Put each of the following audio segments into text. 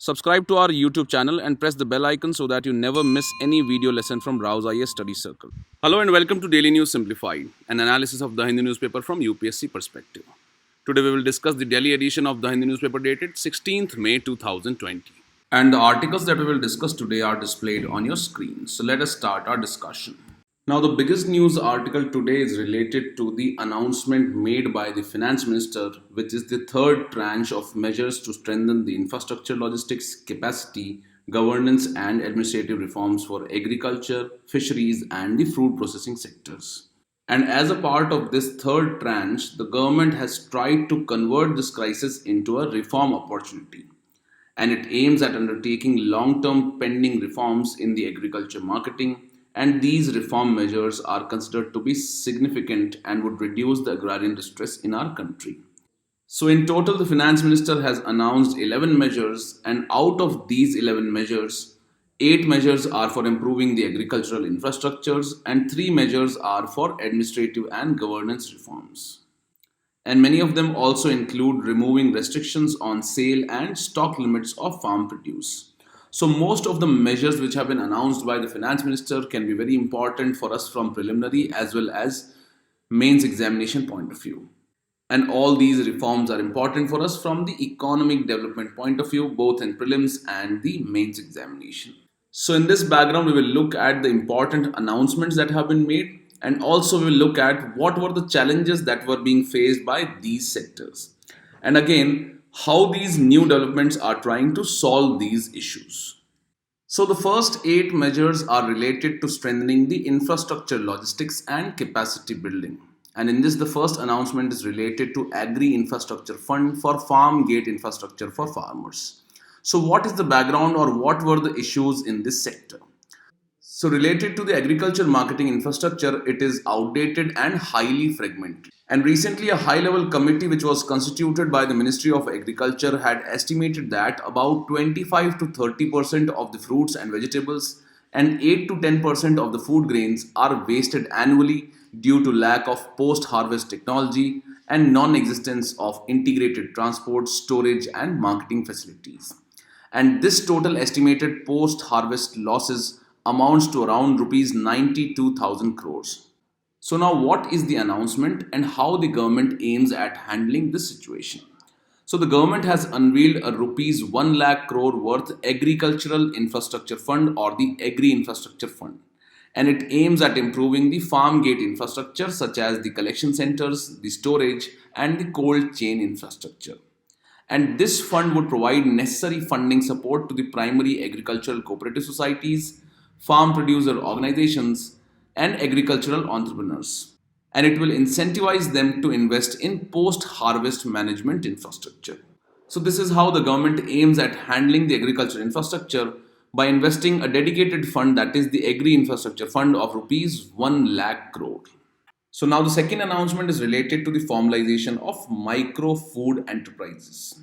Subscribe to our YouTube channel and press the bell icon so that you never miss any video lesson from Rao's IAS Study Circle. Hello and welcome to Daily News Simplified, an analysis of the Hindu newspaper from UPSC perspective. Today we will discuss the Delhi edition of the Hindu newspaper dated 16th May 2020. And the articles that we will discuss today are displayed on your screen. So let us start our discussion. Now, the biggest news article today is related to the announcement made by the finance minister, which is the third tranche of measures to strengthen the infrastructure, logistics capacity, governance, and administrative reforms for agriculture, fisheries, and the fruit processing sectors. And as a part of this third tranche, the government has tried to convert this crisis into a reform opportunity, and it aims at undertaking long term pending reforms in the agriculture marketing. And these reform measures are considered to be significant and would reduce the agrarian distress in our country. So, in total, the finance minister has announced 11 measures, and out of these 11 measures, 8 measures are for improving the agricultural infrastructures, and 3 measures are for administrative and governance reforms. And many of them also include removing restrictions on sale and stock limits of farm produce. So, most of the measures which have been announced by the finance minister can be very important for us from preliminary as well as mains examination point of view. And all these reforms are important for us from the economic development point of view, both in prelims and the mains examination. So, in this background, we will look at the important announcements that have been made, and also we will look at what were the challenges that were being faced by these sectors. And again, how these new developments are trying to solve these issues. So, the first 8 measures are related to strengthening the infrastructure, logistics, and capacity building. And in this, the first announcement is related to Agri Infrastructure Fund for farm gate infrastructure for farmers. So, what is the background or what were the issues in this sector? So, related to the agriculture marketing infrastructure, it is outdated and highly fragmented. And recently, a high level committee which was constituted by the Ministry of Agriculture had estimated that about 25 to 30% of the fruits and vegetables and 8 to 10% of the food grains are wasted annually due to lack of post harvest technology and non existence of integrated transport, storage, and marketing facilities. And this total estimated post harvest losses amounts to around rupees 92,000 crores. So, now what is the announcement and how the government aims at handling this situation? So, the government has unveiled a rupees 1 lakh crore worth agricultural infrastructure fund or the Agri Infrastructure Fund, and it aims at improving the farm gate infrastructure such as the collection centers, the storage, and the cold chain infrastructure. And this fund would provide necessary funding support to the primary agricultural cooperative societies, farm producer organizations, and agricultural entrepreneurs. And it will incentivize them to invest in post harvest management infrastructure. So, this is how the government aims at handling the agriculture infrastructure by investing a dedicated fund, that is the Agri Infrastructure Fund of rupees 1 lakh crore. So, now the second announcement is related to the formalization of micro food enterprises.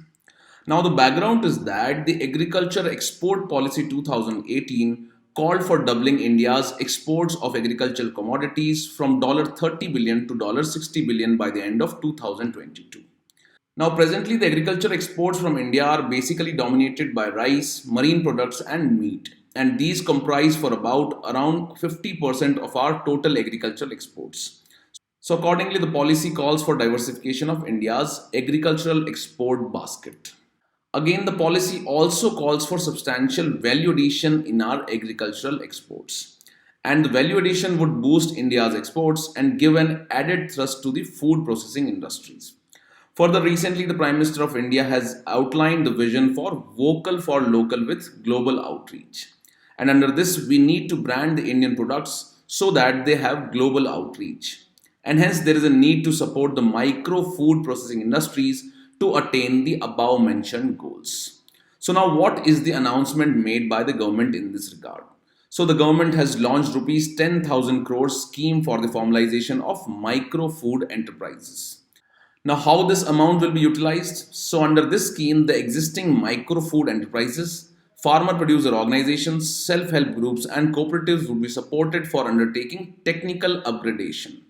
Now, the background is that the Agriculture Export Policy 2018 called for doubling India's exports of agricultural commodities from $30 billion to $60 billion by the end of 2022. Now, presently, the agriculture exports from India are basically dominated by rice, marine products, and meat, and these comprise for about around 50% of our total agricultural exports. So, accordingly, the policy calls for diversification of India's agricultural export basket. Again, the policy also calls for substantial value addition in our agricultural exports. And the value addition would boost India's exports and give an added thrust to the food processing industries. Further, recently, the Prime Minister of India has outlined the vision for vocal for local with global outreach. And under this, we need to brand the Indian products so that they have global outreach. And hence, there is a need to support the micro food processing industries to attain the above mentioned goals. So, now what is the announcement made by the government in this regard? So, the government has launched rupees 10,000 crores scheme for the formalization of micro food enterprises. Now, how this amount will be utilized? So, under this scheme, the existing micro food enterprises, farmer producer organizations, self help groups, and cooperatives will be supported for undertaking technical upgradation.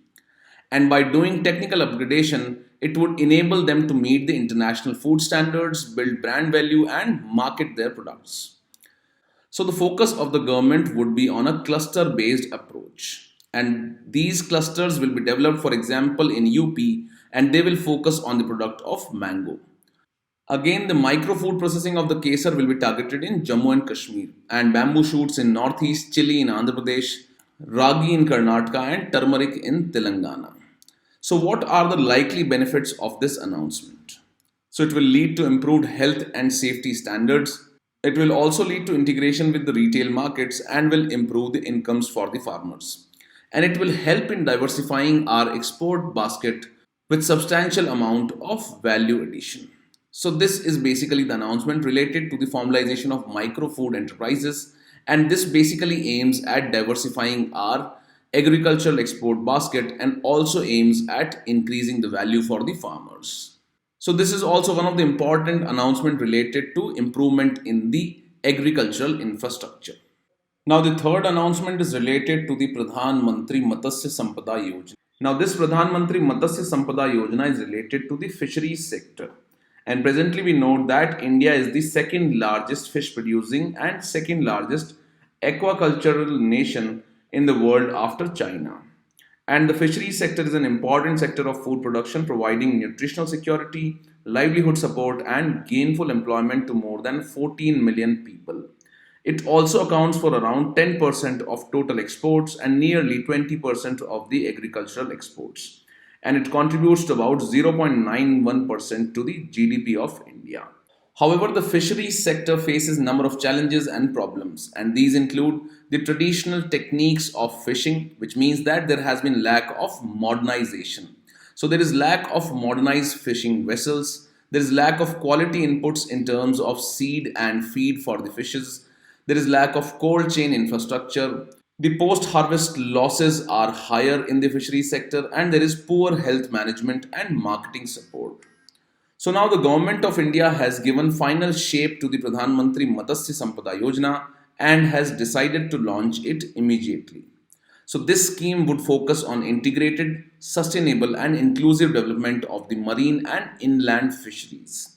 And by doing technical upgradation, it would enable them to meet the international food standards, build brand value, and market their products. So, the focus of the government would be on a cluster based approach. And these clusters will be developed, for example, in UP, and they will focus on the product of mango. Again, the micro food processing of the kesar will be targeted in Jammu and Kashmir, and bamboo shoots in northeast, chili in Andhra Pradesh, ragi in Karnataka, and turmeric in Telangana. So, what are the likely benefits of this announcement? So, it will lead to improved health and safety standards. It will also lead to integration with the retail markets and will improve the incomes for the farmers. And it will help in diversifying our export basket with substantial amount of value addition. So this is basically the announcement related to the formalization of micro food enterprises, and this basically aims at diversifying our agricultural export basket and also aims at increasing the value for the farmers. So this is also one of the important announcement related to improvement in the agricultural infrastructure. Now the third announcement is related to the Pradhan Mantri Matsya Sampada Yojana. Now this Pradhan Mantri Matsya Sampada Yojana is related to the fisheries sector. And presently we note that India is the second largest fish producing and second largest aquacultural nation in the world after China. And the fisheries sector is an important sector of food production, providing nutritional security, livelihood support, and gainful employment to more than 14 million people. It also accounts for around 10% of total exports and nearly 20% of the agricultural exports. And it contributes to about 0.91% to the GDP of India. However, the fisheries sector faces a number of challenges and problems, and these include the traditional techniques of fishing, which means that there has been lack of modernization. So there is lack of modernized fishing vessels, there is lack of quality inputs in terms of seed and feed for the fishes, there is lack of cold chain infrastructure, the post harvest losses are higher in the fisheries sector, and there is poor health management and marketing support. So now the government of India has given final shape to the Pradhan Mantri Matsya Sampada Yojana and has decided to launch it immediately. So this scheme would focus on integrated, sustainable and inclusive development of the marine and inland fisheries.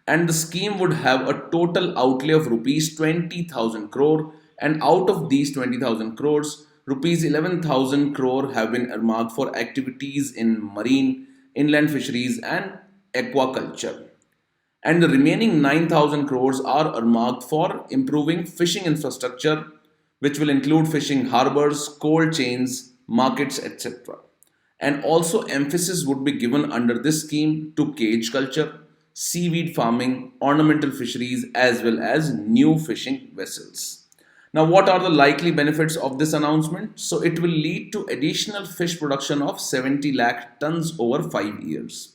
And the scheme would have a total outlay of rupees 20,000 crore, and out of these 20,000 crores, rupees 11,000 crore have been earmarked for activities in marine, inland fisheries and aquaculture. And the remaining 9,000 crores are earmarked for improving fishing infrastructure, which will include fishing harbors, cold chains, markets, etc. And also, emphasis would be given under this scheme to cage culture, seaweed farming, ornamental fisheries, as well as new fishing vessels. Now, what are the likely benefits of this announcement? So, it will lead to additional fish production of 70 lakh tons over 5 years.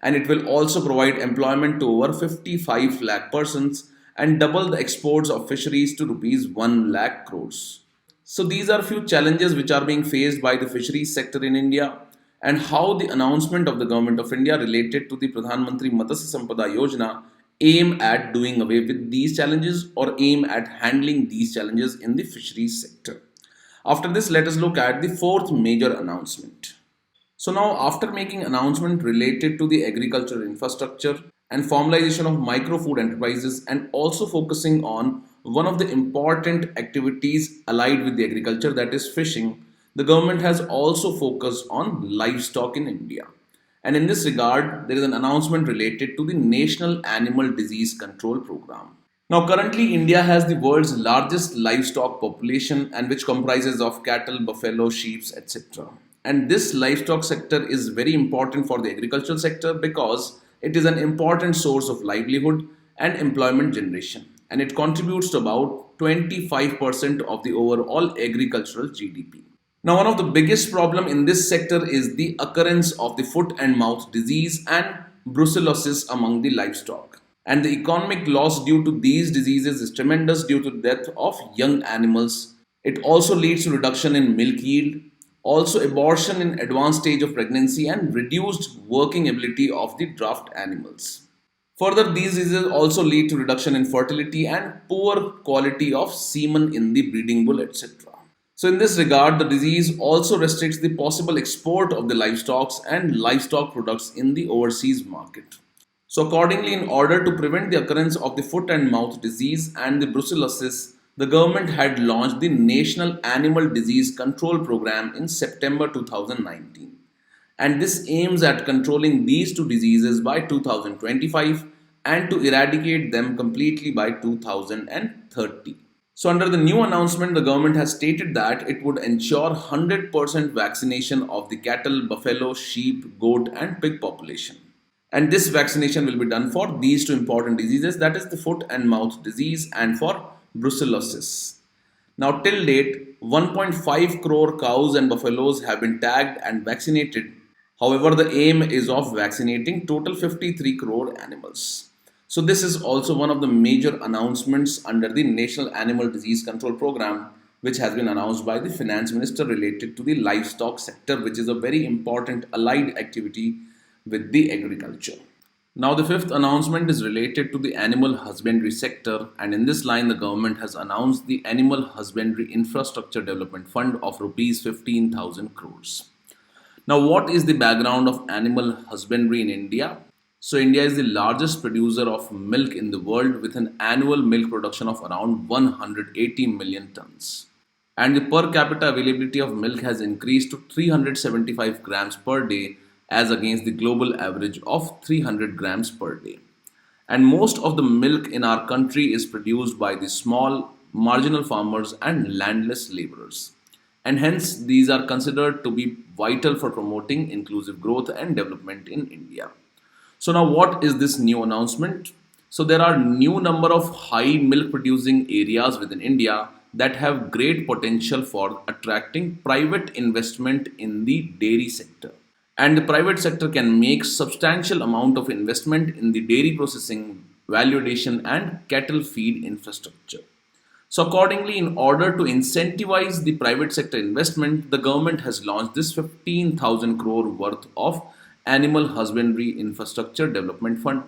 And it will also provide employment to over 55 lakh persons and double the exports of fisheries to rupees 1 lakh crores. So these are few challenges which are being faced by the fisheries sector in India, and how the announcement of the government of India related to the Pradhan Mantri Matsya Sampada Yojana aim at doing away with these challenges or aim at handling these challenges in the fisheries sector. After this, let us look at the fourth major announcement. So now, after making announcement related to the agricultural infrastructure and formalization of micro food enterprises and also focusing on one of the important activities allied with the agriculture, that is fishing, the government has also focused on livestock in India. And in this regard, there is an announcement related to the National Animal Disease Control Program. Now, currently, India has the world's largest livestock population, and which comprises of cattle, buffalo, sheep, etc. And this livestock sector is very important for the agricultural sector because it is an important source of livelihood and employment generation, and it contributes to about 25% of the overall agricultural GDP. Now, one of the biggest problem in this sector is the occurrence of the foot and mouth disease and brucellosis among the livestock. And the economic loss due to these diseases is tremendous due to death of young animals. It also leads to reduction in milk yield, also abortion in advanced stage of pregnancy, and reduced working ability of the draft animals. Further, these diseases also lead to reduction in fertility and poor quality of semen in the breeding bull, etc. So, in this regard, the disease also restricts the possible export of the livestock and livestock products in the overseas market. So, accordingly, in order to prevent the occurrence of the foot and mouth disease and the brucellosis, the government had launched the National Animal Disease Control Program in September 2019. And this aims at controlling these two diseases by 2025 and to eradicate them completely by 2030. So, under the new announcement, the government has stated that it would ensure 100% vaccination of the cattle, buffalo, sheep, goat, and pig population. And this vaccination will be done for these two important diseases, that is the foot and mouth disease and for brucellosis. Now, till date, 1.5 crore cows and buffaloes have been tagged and vaccinated. However, the aim is of vaccinating total 53 crore animals. So, this is also one of the major announcements under the National Animal Disease Control Program, which has been announced by the Finance Minister related to the livestock sector, which is a very important allied activity with the agriculture. Now, the fifth announcement is related to the animal husbandry sector, and in this line, the government has announced the Animal Husbandry Infrastructure Development Fund of rupees 15,000 crores. Now, what is the background of animal husbandry in India? So, India is the largest producer of milk in the world with an annual milk production of around 180 million tons. And the per capita availability of milk has increased to 375 grams per day as against the global average of 300 grams per day. And most of the milk in our country is produced by the small, marginal farmers and landless laborers. And hence, these are considered to be vital for promoting inclusive growth and development in India. So, now what is this new announcement? So, there are new number of high milk producing areas within India that have great potential for attracting private investment in the dairy sector, and the private sector can make substantial amount of investment in the dairy processing, value addition and cattle feed infrastructure. So accordingly, in order to incentivize the private sector investment, the government has launched this 15,000 crore worth of Animal Husbandry Infrastructure Development Fund.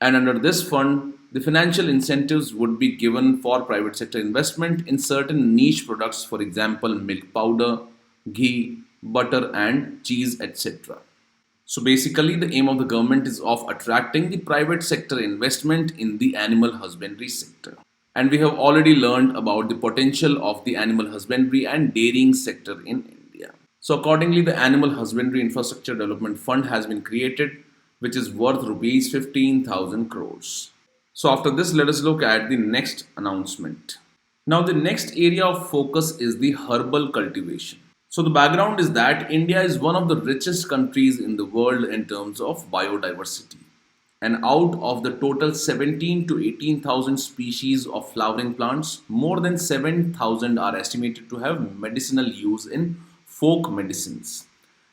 And under this fund, the financial incentives would be given for private sector investment in certain niche products, for example, milk powder, ghee, butter, and cheese, etc. So basically, the aim of the government is of attracting the private sector investment in the animal husbandry sector. And we have already learned about the potential of the animal husbandry and dairying sector in India. So accordingly, the Animal Husbandry Infrastructure Development Fund has been created, which is worth rupees 15,000 crores. So after this, let us look at the next announcement. Now, the next area of focus is the herbal cultivation. So the background is that India is one of the richest countries in the world in terms of biodiversity. And out of the total 17 to 18,000 species of flowering plants, more than 7,000 are estimated to have medicinal use in folk medicines.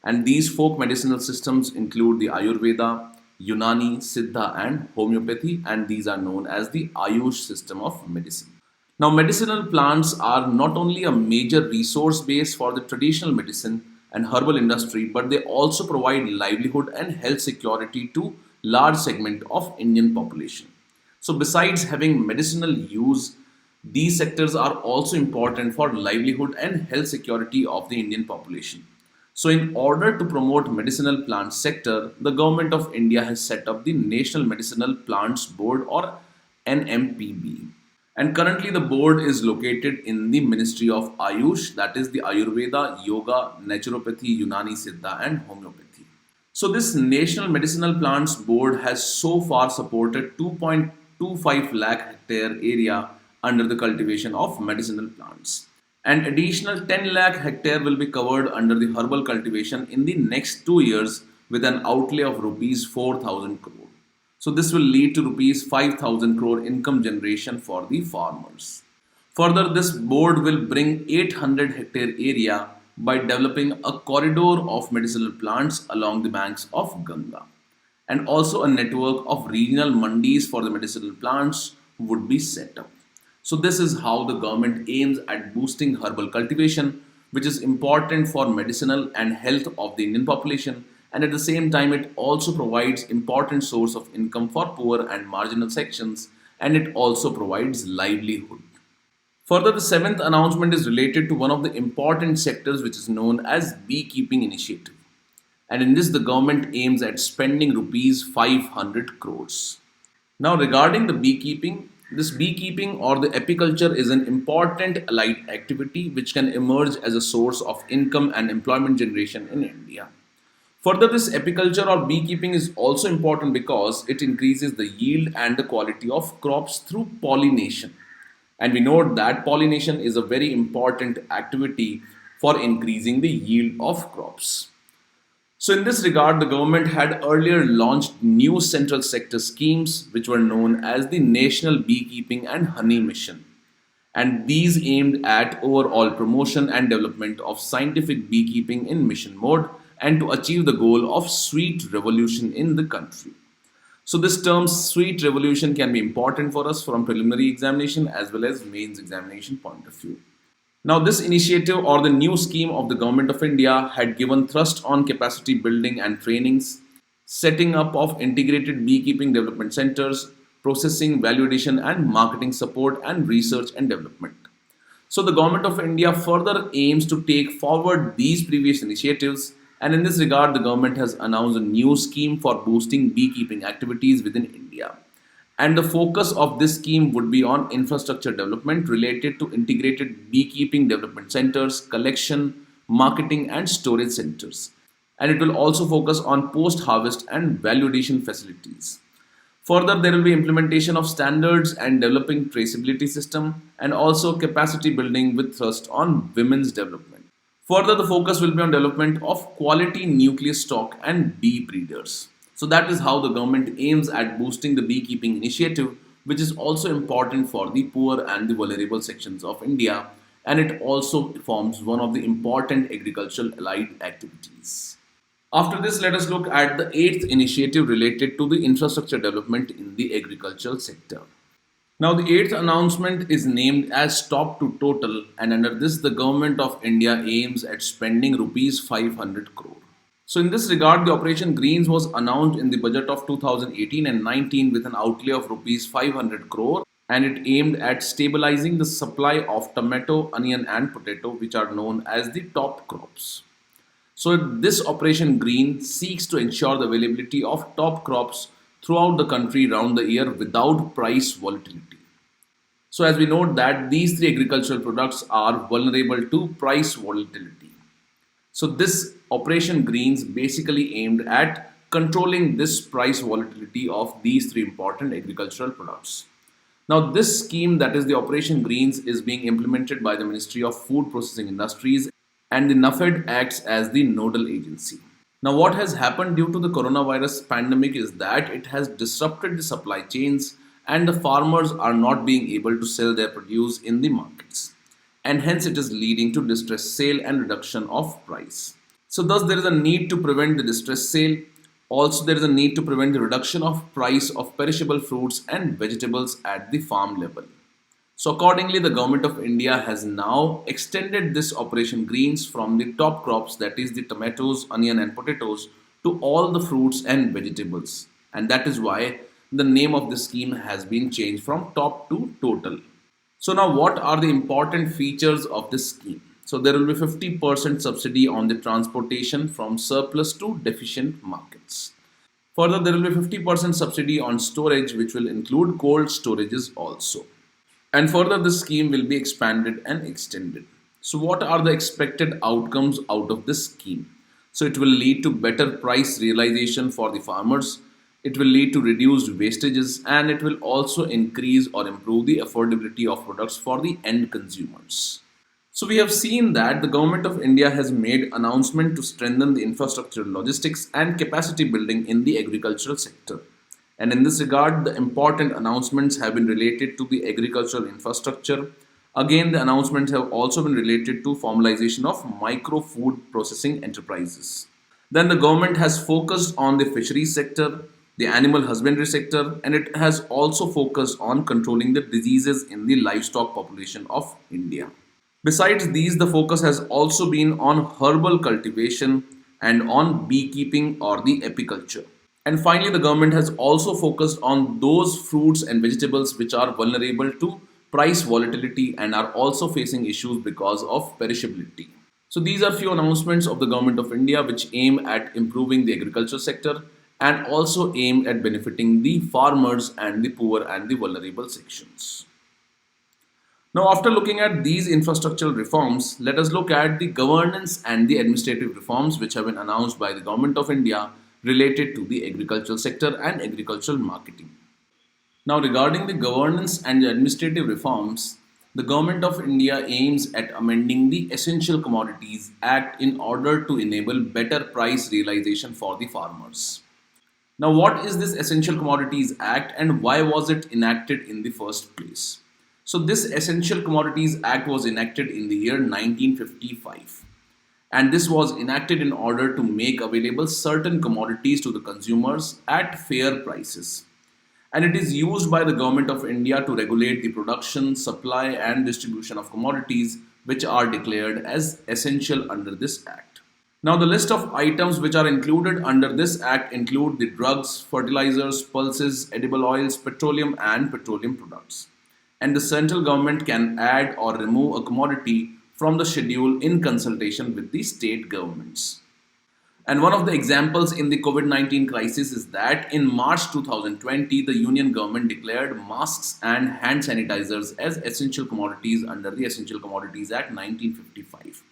And these folk medicinal systems include the Ayurveda, Unani, Siddha, and homeopathy, and these are known as the Ayush system of medicine. Now, medicinal plants are not only a major resource base for the traditional medicine and herbal industry, but they also provide livelihood and health security to large segment of Indian population. So, besides having medicinal use, these sectors are also important for livelihood and health security of the Indian population. So, in order to promote medicinal plant sector, the government of India has set up the National Medicinal Plants Board or NMPB. And currently, the board is located in the Ministry of Ayush, that is the Ayurveda, Yoga, Naturopathy, Unani, Siddha, and Homeopathy. So, this National Medicinal Plants Board has so far supported 2.25 lakh hectare area under the cultivation of medicinal plants. An additional 10 lakh hectare will be covered under the herbal cultivation in the next 2 years with an outlay of rupees 4,000 crore. So this will lead to rupees 5,000 crore income generation for the farmers. Further, this board will bring 800 hectare area by developing a corridor of medicinal plants along the banks of Ganga. And also a network of regional mandis for the medicinal plants would be set up. So this is how the government aims at boosting herbal cultivation, which is important for medicinal and health of the Indian population, and at the same time it also provides important source of income for poor and marginal sections, and it also provides livelihood. Further, the seventh announcement is related to one of the important sectors which is known as beekeeping initiative. And in this, the government aims at spending rupees 500 crores. Now, regarding the beekeeping, this beekeeping or the apiculture is an important allied activity which can emerge as a source of income and employment generation in India. Further, this apiculture or beekeeping is also important because it increases the yield and the quality of crops through pollination. And we know that pollination is a very important activity for increasing the yield of crops. So, in this regard, the government had earlier launched new central sector schemes which were known as the National Beekeeping and Honey Mission. And these aimed at overall promotion and development of scientific beekeeping in mission mode and to achieve the goal of sweet revolution in the country. So, this term sweet revolution can be important for us from preliminary examination as well as mains examination point of view. Now, this initiative or the new scheme of the Government of India had given thrust on capacity building and trainings, setting up of integrated beekeeping development centers, processing, value addition, and marketing support, and research and development. So, the Government of India further aims to take forward these previous initiatives, and in this regard, the government has announced a new scheme for boosting beekeeping activities within India. And the focus of this scheme would be on infrastructure development related to integrated beekeeping development centers, collection, marketing, and storage centers. And it will also focus on post harvest and value addition facilities. Further, there will be implementation of standards and developing traceability system and also capacity building with thrust on women's development. Further, the focus will be on development of quality nucleus stock and bee breeders. So that is how the government aims at boosting the beekeeping initiative, which is also important for the poor and the vulnerable sections of India, and it also forms one of the important agricultural allied activities. After this, let us look at the eighth initiative related to the infrastructure development in the agricultural sector. Now, the eighth announcement is named as Top to Total, and under this, the Government of India aims at spending rupees 500 crore. So, in this regard, the Operation Greens was announced in the budget of 2018 and 19 with an outlay of rupees 500 crore, and it aimed at stabilizing the supply of tomato, onion, and potato, which are known as the top crops. So, this Operation Green seeks to ensure the availability of top crops throughout the country round the year without price volatility. So, as we note that these three agricultural products are vulnerable to price volatility. So, this Operation Greens basically aimed at controlling this price volatility of these three important agricultural products. Now, this scheme, that is the Operation Greens, is being implemented by the Ministry of Food Processing Industries, and the NAFED acts as the nodal agency. Now, what has happened due to the coronavirus pandemic is that it has disrupted the supply chains and the farmers are not being able to sell their produce in the markets. And hence, it is leading to distress sale and reduction of price. So, thus, there is a need to prevent the distress sale. Also, there is a need to prevent the reduction of price of perishable fruits and vegetables at the farm level. So, accordingly, the Government of India has now extended this Operation Greens from the top crops, that is the tomatoes, onion, and potatoes, to all the fruits and vegetables. And that is why the name of the scheme has been changed from Top to Total. So, now what are the important features of this scheme? So, there will be 50% subsidy on the transportation from surplus to deficient markets. Further, there will be 50% subsidy on storage, which will include cold storages also. And further, this scheme will be expanded and extended. So, what are the expected outcomes out of this scheme? So, it will lead to better price realization for the farmers. It will lead to reduced wastages, and it will also increase or improve the affordability of products for the end consumers. So, we have seen that the Government of India has made announcement to strengthen the infrastructure, logistics, and capacity building in the agricultural sector. And in this regard, the important announcements have been related to the agricultural infrastructure. Again, the announcements have also been related to formalization of micro food processing enterprises. Then the government has focused on the fisheries sector, the animal husbandry sector, and it has also focused on controlling the diseases in the livestock population of India. Besides these, the focus has also been on herbal cultivation and on beekeeping or the apiculture. And finally, the government has also focused on those fruits and vegetables which are vulnerable to price volatility, and are also facing issues because of perishability. So these are few announcements of the Government of India which aim at improving the agriculture sector and also aim at benefiting the farmers and the poor and the vulnerable sections. Now, after looking at these infrastructural reforms, let us look at the governance and the administrative reforms which have been announced by the Government of India related to the agricultural sector and agricultural marketing. Now, regarding the governance and the administrative reforms, the Government of India aims at amending the Essential Commodities Act in order to enable better price realization for the farmers. Now, what is this Essential Commodities Act and why was it enacted in the first place? So, this Essential Commodities Act was enacted in the year 1955, and this was enacted in order to make available certain commodities to the consumers at fair prices. And it is used by the Government of India to regulate the production, supply, and distribution of commodities which are declared as essential under this Act. Now, the list of items which are included under this Act include the drugs, fertilizers, pulses, edible oils, petroleum, and petroleum products. And the central government can add or remove a commodity from the schedule in consultation with the state governments. And one of the examples in the COVID-19 crisis is that in March 2020, the Union government declared masks and hand sanitizers as essential commodities under the Essential Commodities Act 1955.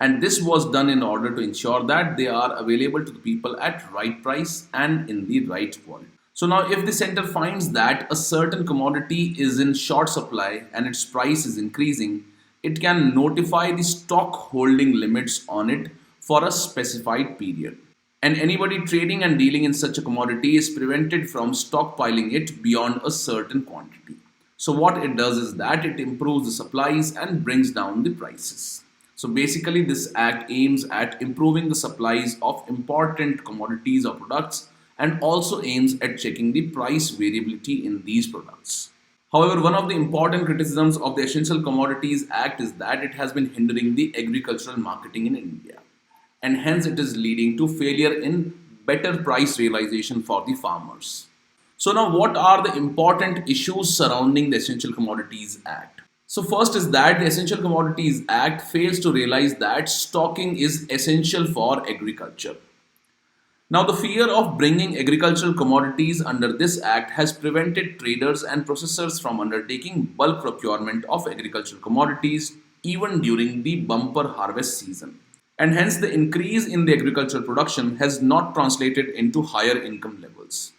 And this was done in order to ensure that they are available to the people at right price and in the right quality. So now if the center finds that a certain commodity is in short supply and its price is increasing, it can notify the stock holding limits on it for a specified period. And anybody trading and dealing in such a commodity is prevented from stockpiling it beyond a certain quantity. So what it does is that it improves the supplies and brings down the prices. So basically this act aims at improving the supplies of important commodities or products and also aims at checking the price variability in these products. However, one of the important criticisms of the Essential Commodities Act is that it has been hindering the agricultural marketing in India, and hence it is leading to failure in better price realization for the farmers. So now what are the important issues surrounding the Essential Commodities Act? So first is that the Essential Commodities Act fails to realize that stocking is essential for agriculture. Now, the fear of bringing agricultural commodities under this act has prevented traders and processors from undertaking bulk procurement of agricultural commodities even during the bumper harvest season. And hence, the increase in the agricultural production has not translated into higher income levels.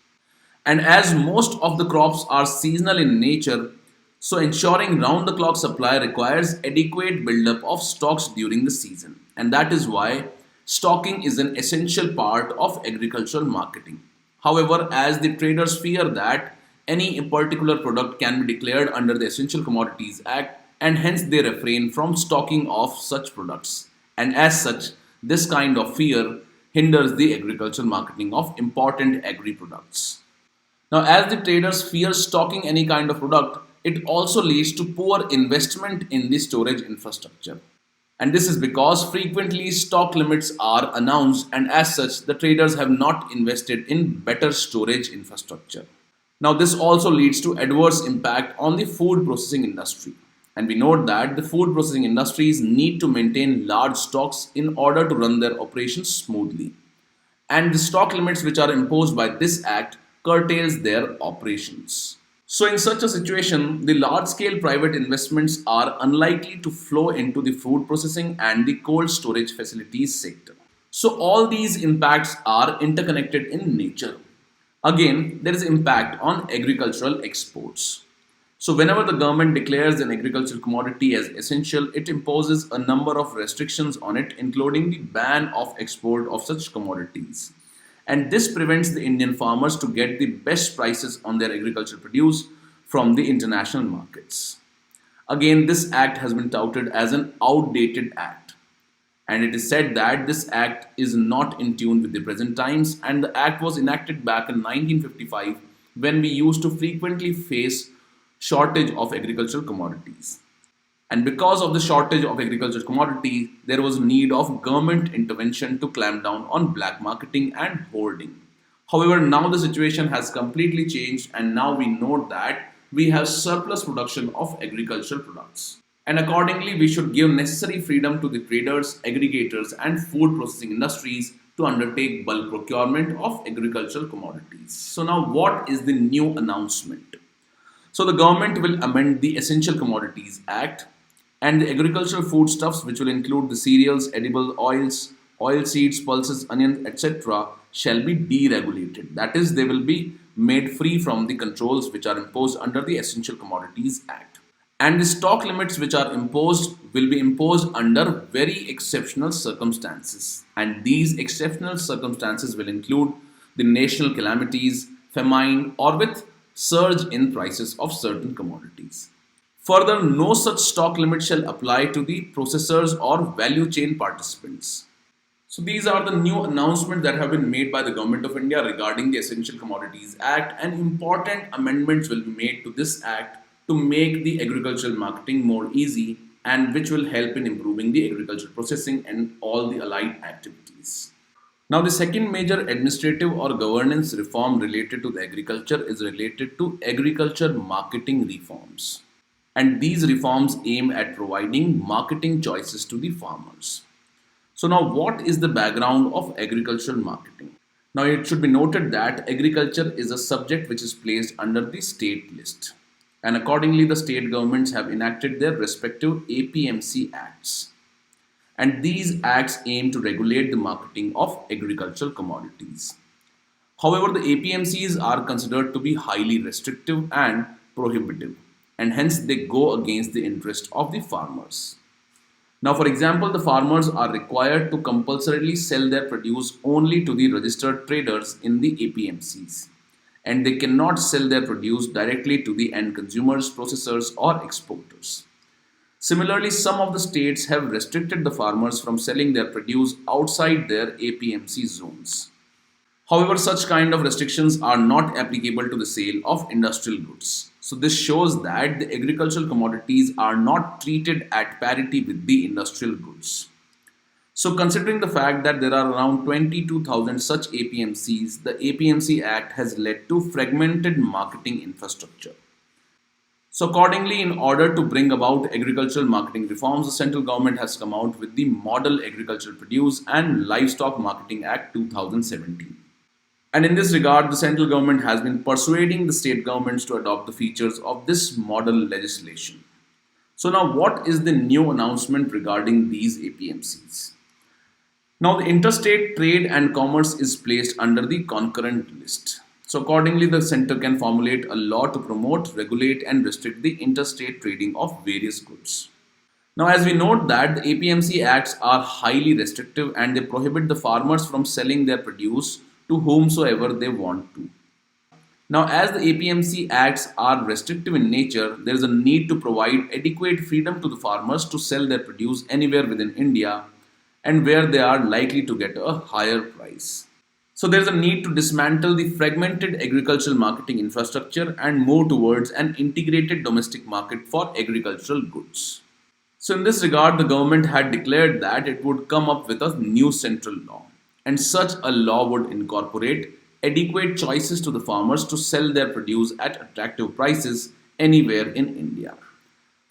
And as most of the crops are seasonal in nature, so ensuring round the clock supply requires adequate buildup of stocks during the season. And that is why stocking is an essential part of agricultural marketing. However, as the traders fear that any particular product can be declared under the Essential Commodities Act, and hence they refrain from stocking of such products. And as such, this kind of fear hinders the agricultural marketing of important agri products. Now, as the traders fear stocking any kind of product, it also leads to poor investment in the storage infrastructure. And this is because frequently stock limits are announced, and as such, the traders have not invested in better storage infrastructure. Now, this also leads to adverse impact on the food processing industry. And we note that the food processing industries need to maintain large stocks in order to run their operations smoothly. And the stock limits which are imposed by this act curtails their operations. So in such a situation, the large-scale private investments are unlikely to flow into the food processing and the cold storage facilities sector. So all these impacts are interconnected in nature. Again, there is impact on agricultural exports. So whenever the government declares an agricultural commodity as essential, it imposes a number of restrictions on it, including the ban of export of such commodities. And this prevents the Indian farmers to get the best prices on their agricultural produce from the international markets. Again, this act has been touted as an outdated act. And it is said that this act is not in tune with the present times, and the act was enacted back in 1955 when we used to frequently face shortage of agricultural commodities. And because of the shortage of agricultural commodities, there was need of government intervention to clamp down on black marketing and hoarding. However, now the situation has completely changed, and now we note that we have surplus production of agricultural products. And accordingly, we should give necessary freedom to the traders, aggregators, and food processing industries to undertake bulk procurement of agricultural commodities. So, now what is the new announcement? So, the government will amend the Essential Commodities Act and the agricultural foodstuffs, which will include the cereals, edible oils, oil seeds, pulses, onions, etc., shall be deregulated. That is, they will be made free from the controls which are imposed under the Essential Commodities Act. And the stock limits which are imposed will be imposed under very exceptional circumstances. And these exceptional circumstances will include the national calamities, famine, or with surge in prices of certain commodities. Further, no such stock limit shall apply to the processors or value chain participants. So these are the new announcements that have been made by the Government of India regarding the Essential Commodities Act, and important amendments will be made to this act to make the agricultural marketing more easy, and which will help in improving the agricultural processing and all the allied activities. Now, the second major administrative or governance reform related to the agriculture is related to agriculture marketing reforms. And these reforms aim at providing marketing choices to the farmers. So, now what is the background of agricultural marketing? Now, it should be noted that agriculture is a subject which is placed under the state list. And accordingly, the state governments have enacted their respective APMC acts. And these acts aim to regulate the marketing of agricultural commodities. However, the APMCs are considered to be highly restrictive and prohibitive, and hence they go against the interest of the farmers. Now, for example, the farmers are required to compulsorily sell their produce only to the registered traders in the APMCs, and they cannot sell their produce directly to the end consumers, processors, or exporters. Similarly, some of the states have restricted the farmers from selling their produce outside their APMC zones. However, such kind of restrictions are not applicable to the sale of industrial goods. So this shows that the agricultural commodities are not treated at parity with the industrial goods. So considering the fact that there are around 22,000 such APMCs, the APMC Act has led to fragmented marketing infrastructure. So accordingly, in order to bring about agricultural marketing reforms, the central government has come out with the Model Agricultural Produce and Livestock Marketing Act 2017. And in this regard, the central government has been persuading the state governments to adopt the features of this model legislation. So now what is the new announcement regarding these APMCs? Now the interstate trade and commerce is placed under the concurrent list. So accordingly, the center can formulate a law to promote, regulate and restrict the interstate trading of various goods. Now, as we note that the APMC acts are highly restrictive and they prohibit the farmers from selling their produce to whomsoever they want to. Now, as the APMC acts are restrictive in nature, there is a need to provide adequate freedom to the farmers to sell their produce anywhere within India and where they are likely to get a higher price. So there is a need to dismantle the fragmented agricultural marketing infrastructure and move towards an integrated domestic market for agricultural goods. So in this regard, the government had declared that it would come up with a new central law, and such a law would incorporate adequate choices to the farmers to sell their produce at attractive prices anywhere in India.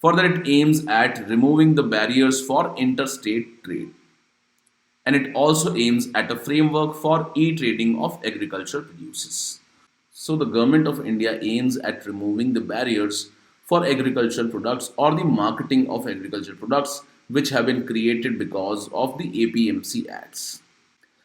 Further, it aims at removing the barriers for interstate trade, and it also aims at a framework for e-trading of agricultural produces. So the government of India aims at removing the barriers for agricultural products or the marketing of agricultural products which have been created because of the APMC acts.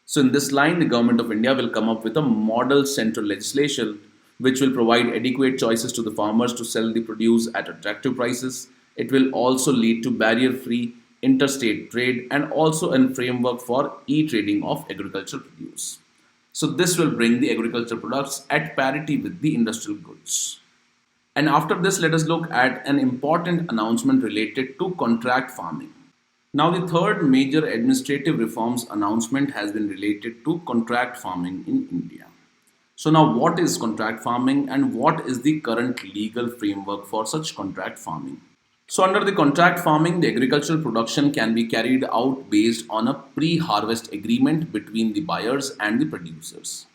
So in this line, the government of India will come up with a model central legislation which will provide adequate choices to the farmers to sell the produce at attractive prices. It will also lead to barrier-free interstate trade and also a framework for e-trading of agricultural produce. So this will bring the agricultural products at parity with the industrial goods. And after this, let us look at an important announcement related to contract farming. Now, the third major administrative reforms announcement has been related to contract farming in India. So now what is contract farming and what is the current legal framework for such contract farming? So under the contract farming, the agricultural production can be carried out based on a pre-harvest agreement between the buyers and the producers.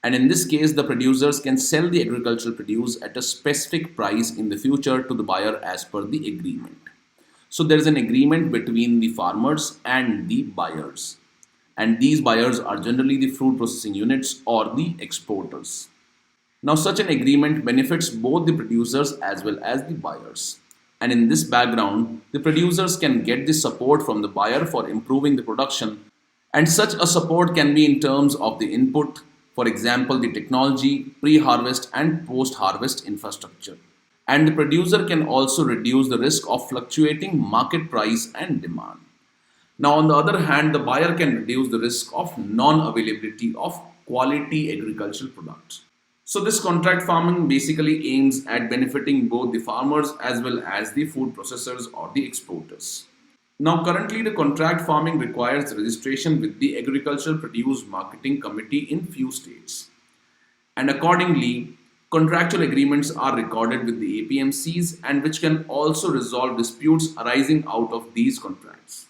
And in this case, the producers can sell the agricultural produce at a specific price in the future to the buyer as per the agreement. So there is an agreement between the farmers and the buyers. And these buyers are generally the fruit processing units or the exporters. Now, such an agreement benefits both the producers as well as the buyers. And in this background, the producers can get the support from the buyer for improving the production. And such a support can be in terms of the input, for example, the technology, pre harvest, and post harvest infrastructure. And the producer can also reduce the risk of fluctuating market price and demand. Now, on the other hand, the buyer can reduce the risk of non availability of quality agricultural products. So, this contract farming basically aims at benefiting both the farmers as well as the food processors or the exporters. Now, currently, the contract farming requires registration with the Agricultural Produce Marketing Committee in few states. And accordingly, contractual agreements are recorded with the APMCs and which can also resolve disputes arising out of these contracts.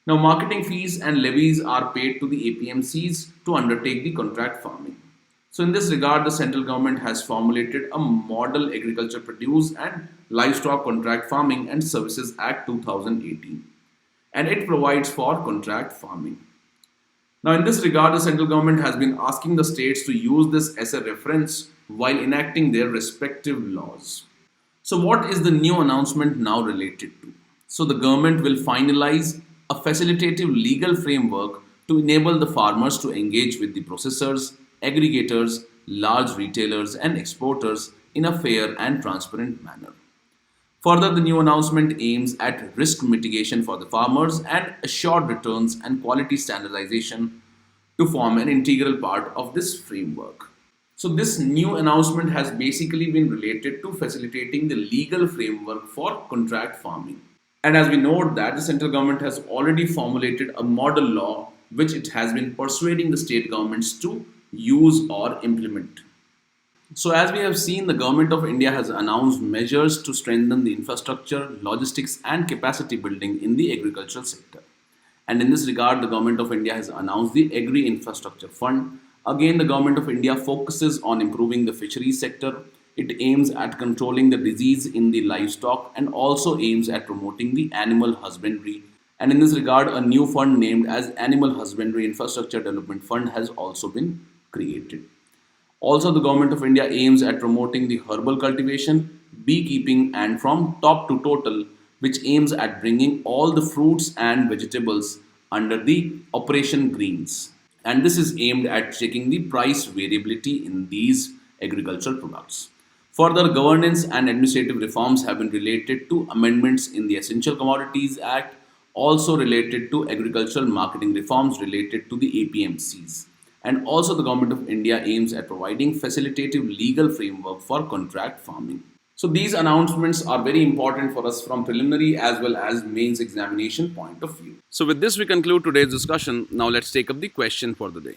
Now, marketing fees and levies are paid to the APMCs to undertake the contract farming. So, in this regard, the central government has formulated a Model Agriculture Produce and Livestock Contract Farming and Services Act 2018, and it provides for contract farming. Now, in this regard, the central government has been asking the states to use this as a reference while enacting their respective laws. So, what is the new announcement now related to? So, the government will finalize a facilitative legal framework to enable the farmers to engage with the processors, aggregators, large retailers, and exporters in a fair and transparent manner. Further, the new announcement aims at risk mitigation for the farmers and assured returns and quality standardization to form an integral part of this framework. So, this new announcement has basically been related to facilitating the legal framework for contract farming. And as we note that the central government has already formulated a model law which it has been persuading the state governments to use or implement. So, as we have seen, the Government of India has announced measures to strengthen the infrastructure, logistics, and capacity building in the agricultural sector. And in this regard, the Government of India has announced the Agri Infrastructure Fund. Again, the Government of India focuses on improving the fisheries sector. It aims at controlling the disease in the livestock and also aims at promoting the animal husbandry. And in this regard, a new fund named as Animal Husbandry Infrastructure Development Fund has also been created. Also, the Government of India aims at promoting the herbal cultivation, beekeeping, and from top to total, which aims at bringing all the fruits and vegetables under the Operation Greens. And this is aimed at checking the price variability in these agricultural products. Further, governance and administrative reforms have been related to amendments in the Essential Commodities Act, also related to agricultural marketing reforms related to the APMCs. And also, the Government of India aims at providing facilitative legal framework for contract farming. So, these announcements are very important for us from preliminary as well as mains examination point of view. So, with this, we conclude today's discussion. Now, let's take up the question for the day.